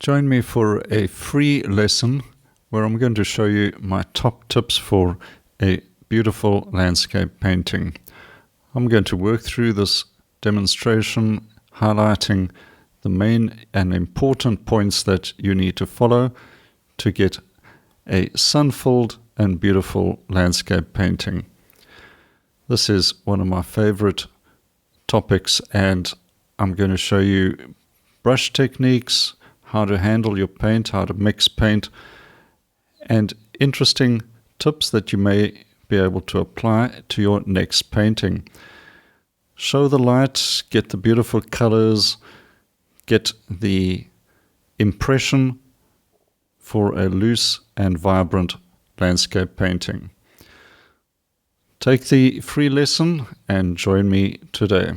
Join me for a free lesson where I'm going to show you my top tips for a beautiful landscape painting. I'm going to work through this demonstration highlighting the main and important points that you need to follow to get a sun-filled and beautiful landscape painting. This is one of my favorite topics, and I'm going to show you brush techniques, how to handle your paint, how to mix paint, and interesting tips that you may be able to apply to your next painting. Show the light, get the beautiful colors, get the impression for a loose and vibrant landscape painting. Take the free lesson and join me today.